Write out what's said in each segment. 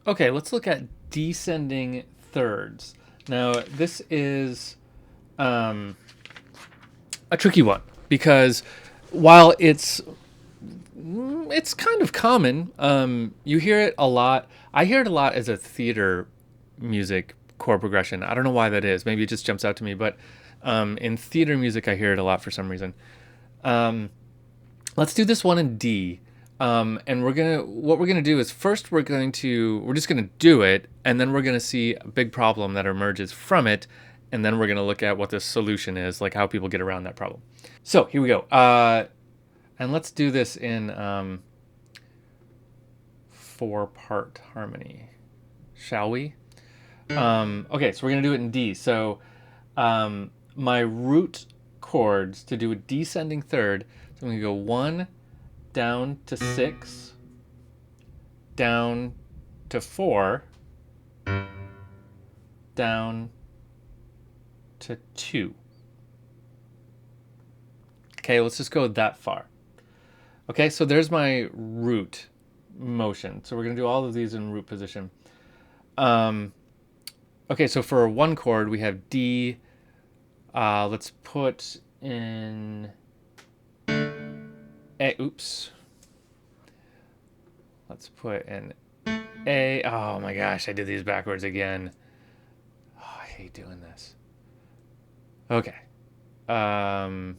Okay, let's look at descending thirds. Now, this is a tricky one because while it's kind of common, you hear it a lot. I hear it a lot as a theater music chord progression. I don't know why that is. Maybe it just jumps out to me, but in theater music, I hear it a lot for some reason. Let's do this one in D. And what we're gonna do is first we're just gonna do it, and then we're gonna see a big problem that emerges from it, and then we're gonna look at what the solution is, like how people get around that problem. So here we go. And let's do this in 4-part harmony, shall we? Okay, so we're gonna do it in D. So my root chords to do a descending third. So I'm gonna go 1 down to 6, down to 4, down to 2. Okay, let's just go that far. Okay, so there's my root motion. So we're gonna do all of these in root position. Okay, so for one chord we have D. Let's put in A. Oops. Let's put in A. Oh my gosh, I did these backwards again. Oh, I hate doing this. Okay. I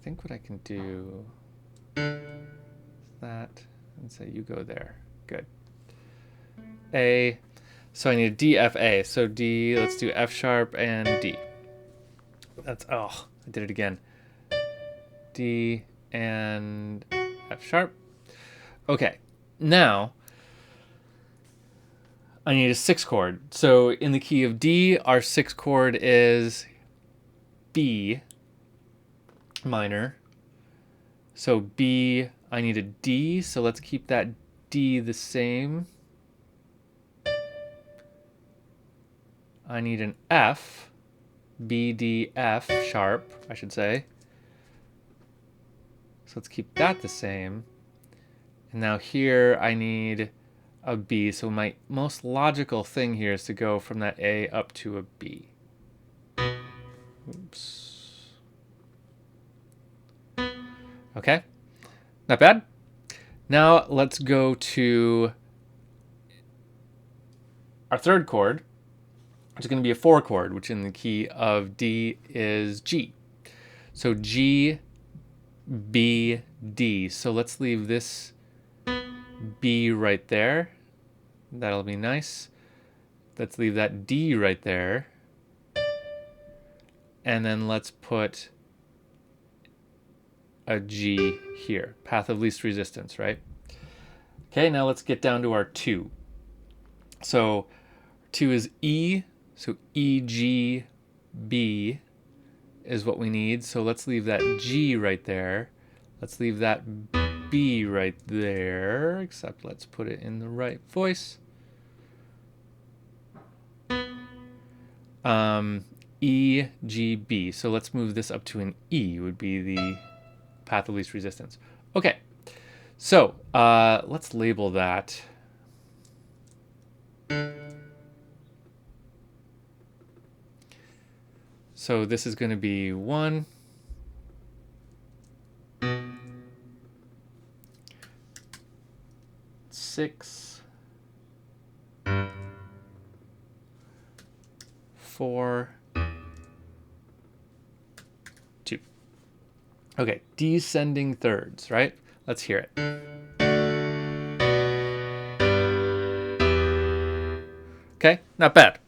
think what I can do is that, and say you go there. Good. A. So I need a D, F, A. So D, let's do F sharp and D. That's, oh, I did it again. D and F sharp. Okay, now I need a 6 chord. So in the key of D, our 6 chord is B minor. So B, I need a D, so let's keep that D the same. I need an F, B, D, F sharp, I should say. So let's keep that the same. And now here I need a B. So my most logical thing here is to go from that A up to a B. Oops. Okay, not bad. Now let's go to our third chord, which is going to be a 4 chord, which in the key of D is G. So G, B, D. So let's leave this B right there. That'll be nice. Let's leave that D right there. And then let's put a G here. Path of least resistance, right? Okay, now let's get down to our 2. So 2 is E. So E, G, B is what we need. So let's leave that G right there. Let's leave that B right there, except let's put it in the right voice. E, G, B. So let's move this up to an E, would be the path of least resistance. Okay, so let's label that. So this is going to be 1, 6, 4, 2. Okay, descending thirds, right? Let's hear it. Okay, not bad.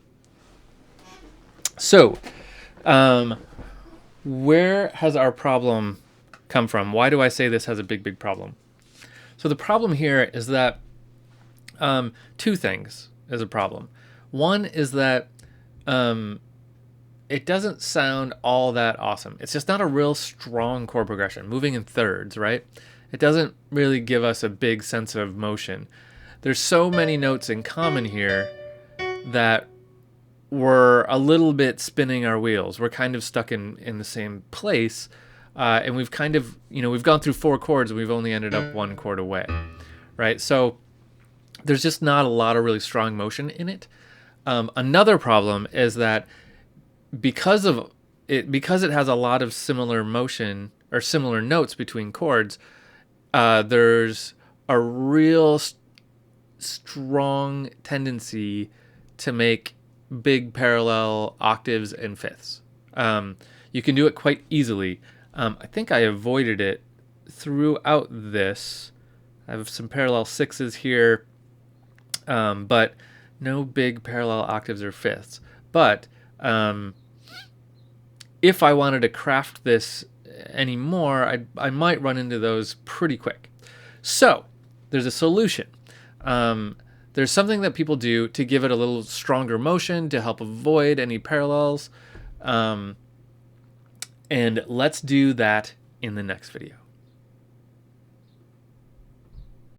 So, where has our problem come from? Why do I say this has a big problem? So the problem here is that 2 things is a problem. One is that it doesn't sound all that awesome. It's just not a real strong chord progression, moving in thirds, right? It doesn't really give us a big sense of motion. There's so many notes in common here that we're a little bit spinning our wheels. We're kind of stuck in the same place, and we've kind of, we've gone through 4 chords and we've only ended up 1 chord away, right? So there's just not a lot of really strong motion in it. Another problem is that because it has a lot of similar motion or similar notes between chords, there's a real strong tendency to make big parallel octaves and fifths. You can do it quite easily. I think I avoided it throughout this. I have some parallel sixes here, but no big parallel octaves or fifths. But if I wanted to craft this anymore, I might run into those pretty quick. So there's a solution. There's something that people do to give it a little stronger motion to help avoid any parallels. And let's do that in the next video.